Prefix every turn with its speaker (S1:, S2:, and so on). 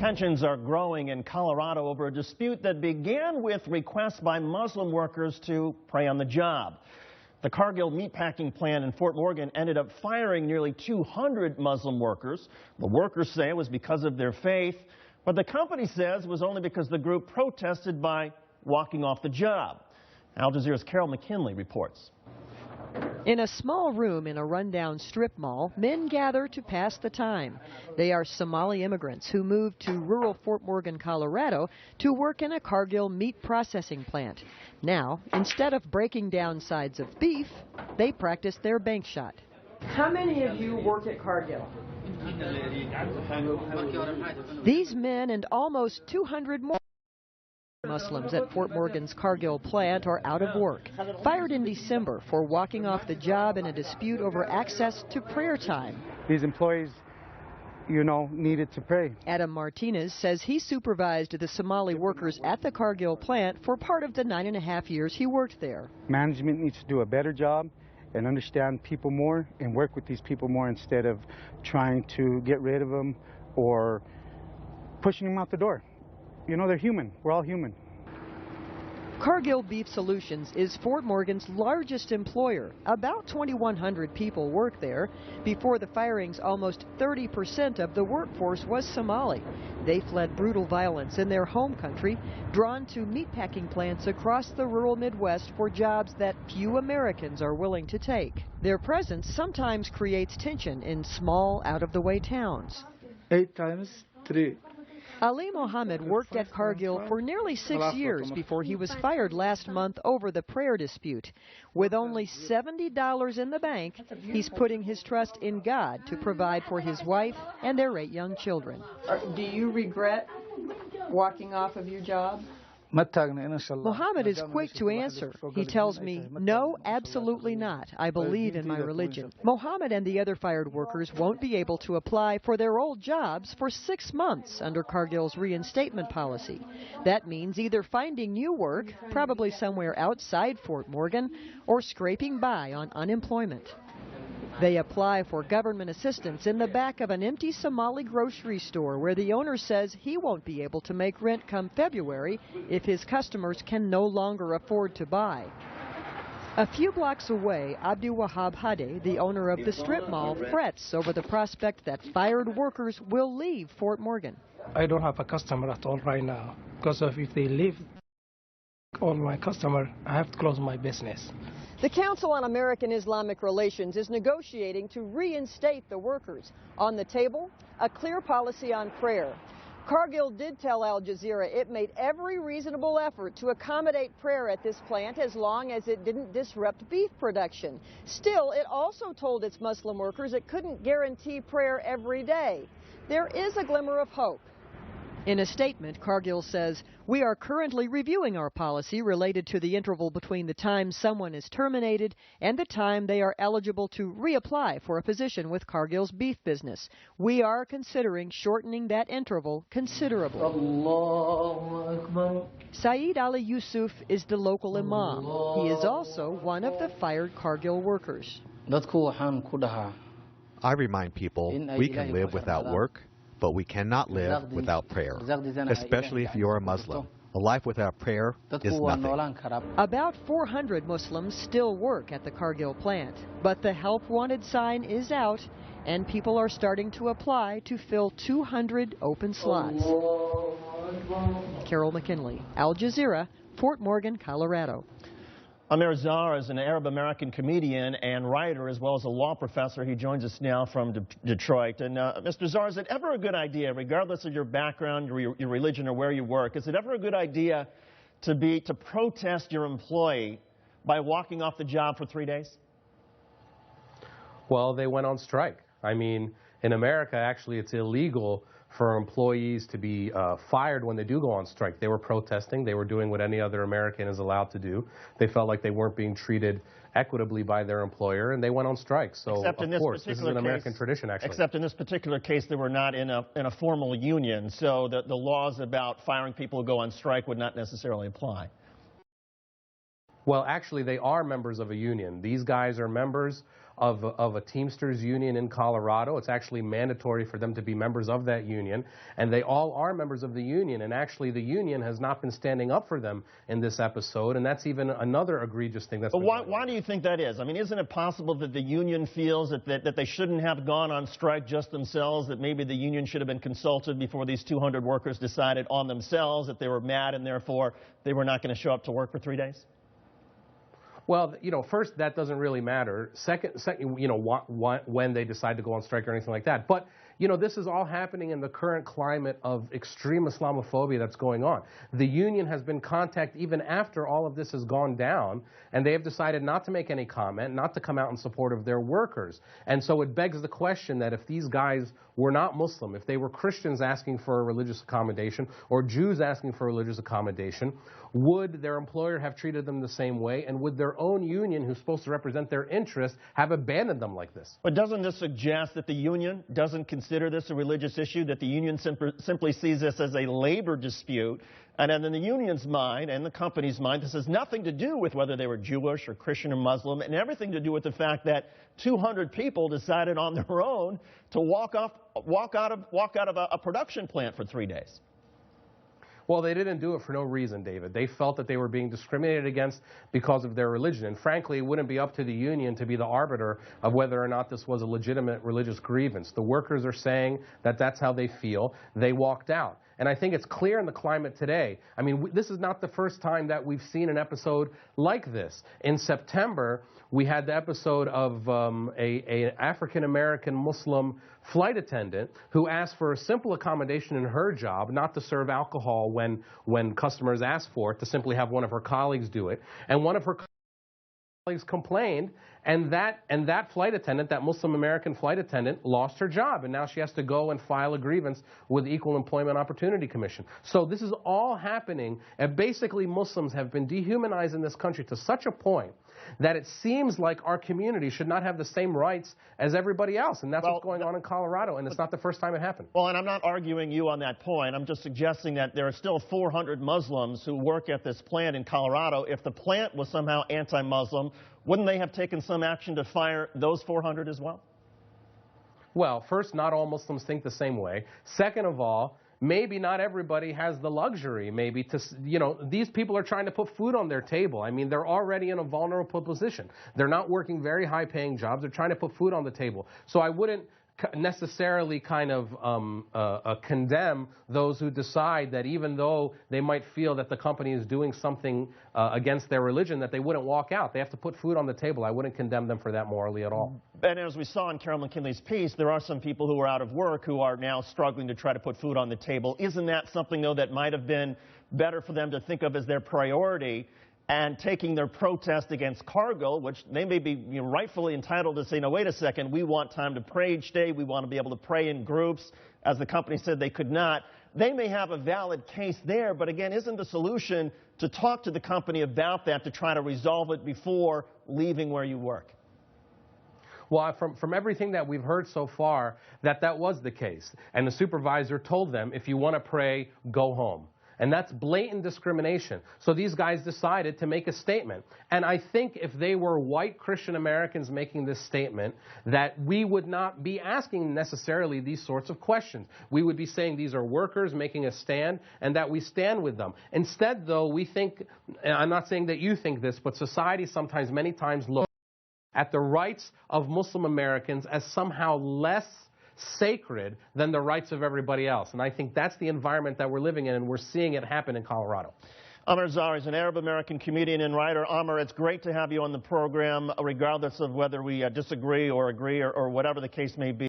S1: Tensions are growing in Colorado over a dispute that began with requests by Muslim workers to pray on the job. The Cargill meatpacking plant in Fort Morgan ended up firing nearly 200 Muslim workers. The workers say it was because of their faith, but the company says it was only because the group protested by walking off the job. Al Jazeera's Carol McKinley reports.
S2: In a small room in a rundown strip mall, men gather to pass the time. They are Somali immigrants who moved to rural Fort Morgan, Colorado to work in a Cargill meat processing plant. Now, instead of breaking down sides of beef, they practice their bank shot. How many of you work at Cargill? These men and almost 200 more Muslims at Fort Morgan's Cargill plant are out of work, fired in December for walking off the job in a dispute over access to prayer time.
S3: These employees, needed to pray.
S2: Adam Martinez says he supervised the Somali workers at the Cargill plant for part of the 9.5 years he worked there.
S3: Management needs to do a better job and understand people more and work with these people more instead of trying to get rid of them or pushing them out the door. They're human. We're all human.
S2: Cargill Meat Solutions is Fort Morgan's largest employer. About 2,100 people work there. Before the firings, almost 30% of the workforce was Somali. They fled brutal violence in their home country, drawn to meatpacking plants across the rural Midwest for jobs that few Americans are willing to take. Their presence sometimes creates tension in small, out-of-the-way towns.
S3: 8 times 3.
S2: Ali Mohammed worked at Cargill for nearly 6 years before he was fired last month over the prayer dispute. With only $70 in the bank, he's putting his trust in God to provide for his wife and their 8 young children. Do you regret walking off of your job? Mohammed is quick to answer. He tells me, no, absolutely not. I believe in my religion. Mohammed and the other fired workers won't be able to apply for their old jobs for 6 months under Cargill's reinstatement policy. That means either finding new work, probably somewhere outside Fort Morgan, or scraping by on unemployment. They apply for government assistance in the back of an empty Somali grocery store where the owner says he won't be able to make rent come February if his customers can no longer afford to buy. A few blocks away, Abdul Wahab Hade, the owner of the strip mall, frets over the prospect that fired workers will leave Fort Morgan.
S4: I don't have a customer at all right now because if they leave all my customer, I have to close my business.
S2: The Council on American-Islamic Relations is negotiating to reinstate the workers. On the table, a clear policy on prayer. Cargill did tell Al Jazeera it made every reasonable effort to accommodate prayer at this plant as long as it didn't disrupt beef production. Still, it also told its Muslim workers it couldn't guarantee prayer every day. There is a glimmer of hope. In a statement, Cargill says, "We are currently reviewing our policy related to the interval between the time someone is terminated and the time they are eligible to reapply for a position with Cargill's beef business. We are considering shortening that interval considerably." Saeed Ali Yusuf is the local imam. He is also one of the fired Cargill workers.
S5: I remind people we can live without work, but we cannot live without prayer, especially if you're a Muslim. A life without prayer is nothing.
S2: About 400 Muslims still work at the Cargill plant, but the Help Wanted sign is out, and people are starting to apply to fill 200 open slots. Carol McKinley, Al Jazeera, Fort Morgan, Colorado.
S1: Amir Zar is an Arab-American comedian and writer, as well as a law professor. He joins us now from Detroit. And Mr. Zar, is it ever a good idea, regardless of your background, your religion, or where you work, is it ever a good idea to protest your employee by walking off the job for 3 days?
S6: Well, they went on strike. I mean, in America, actually, it's illegal for employees to be fired when they do go on strike. They were protesting. They were doing what any other American is allowed to do. They felt like they weren't being treated equitably by their employer, and they went on strike. So, of course, this is an American tradition, actually.
S1: Except in this particular case, they were not in a formal union, so the laws about firing people who go on strike would not necessarily apply.
S6: Well, actually, they are members of a union. These guys are members of a Teamsters union in Colorado. It's actually mandatory for them to be members of that union, and they all are members of the union, and actually the union has not been standing up for them in this episode, and that's even another egregious thing that's
S1: But why do you think that is? I mean, isn't it possible that the union feels that they shouldn't have gone on strike just themselves, that maybe the union should have been consulted before these 200 workers decided on themselves that they were mad and therefore they were not going to show up to work for 3 days?
S6: Well, you know, first, that doesn't really matter. Second, you know, when they decide to go on strike or anything like that. But, you know, this is all happening in the current climate of extreme Islamophobia that's going on. The union has been contacted even after all of this has gone down, and they have decided not to make any comment, not to come out in support of their workers. And so it begs the question that if these guys were not Muslim, if they were Christians asking for a religious accommodation or Jews asking for a religious accommodation, would their employer have treated them the same way, and would their own union, who's supposed to represent their interests, have abandoned them like this?
S1: But doesn't this suggest that the union doesn't consider this a religious issue, that the union simply sees this as a labor dispute, and then in the union's mind and the company's mind, this has nothing to do with whether they were Jewish or Christian or Muslim, and everything to do with the fact that 200 people decided on their own to walk out of a production plant for 3 days?
S6: Well, they didn't do it for no reason, David. They felt that they were being discriminated against because of their religion. And frankly, it wouldn't be up to the union to be the arbiter of whether or not this was a legitimate religious grievance. The workers are saying that that's how they feel. They walked out. And I think it's clear in the climate today. I mean, this is not the first time that we've seen an episode like this. In September, we had the episode of an African-American Muslim flight attendant who asked for a simple accommodation in her job, not to serve alcohol when customers asked for it, to simply have one of her colleagues do it. And one of her colleagues complained, and that flight attendant, that Muslim American flight attendant, lost her job, and now she has to go and file a grievance with the Equal Employment Opportunity Commission. So this is all happening, and basically Muslims have been dehumanized in this country to such a point that it seems like our community should not have the same rights as everybody else, and that's what's going on in Colorado, and it's not the first time it happened.
S1: Well, and I'm not arguing you on that point. I'm just suggesting that there are still 400 Muslims who work at this plant in Colorado. If the plant was somehow anti-Muslim, wouldn't they have taken some action to fire those 400 as well?
S6: Well, first, not all Muslims think the same way. Second of all, maybe not everybody has the luxury, maybe, to, you know, these people are trying to put food on their table. I mean, they're already in a vulnerable position. They're not working very high-paying jobs. They're trying to put food on the table. So I wouldn't necessarily kind of condemn those who decide that even though they might feel that the company is doing something against their religion, that they wouldn't walk out. They have to put food on the table. I wouldn't condemn them for that morally at all.
S1: And as we saw in Carol McKinley's piece, there are some people who are out of work who are now struggling to try to put food on the table. Isn't that something, though, that might have been better for them to think of as their priority, and taking their protest against Cargill, which they may be rightfully entitled to say, no, wait a second, we want time to pray each day, we want to be able to pray in groups, as the company said they could not. They may have a valid case there, but again, isn't the solution to talk to the company about that, to try to resolve it before leaving where you work?
S6: Well, from everything that we've heard so far, that was the case. And the supervisor told them, if you want to pray, go home. And that's blatant discrimination. So these guys decided to make a statement. And I think if they were white Christian Americans making this statement, that we would not be asking necessarily these sorts of questions. We would be saying these are workers making a stand, and that we stand with them. Instead, though, we think, and I'm not saying that you think this, but society sometimes, many times, looks at the rights of Muslim Americans as somehow less sacred than the rights of everybody else. And I think that's the environment that we're living in, and we're seeing it happen in Colorado.
S1: Amr Zahri is an Arab-American comedian and writer. Amr, it's great to have you on the program, regardless of whether we disagree or agree or whatever the case may be.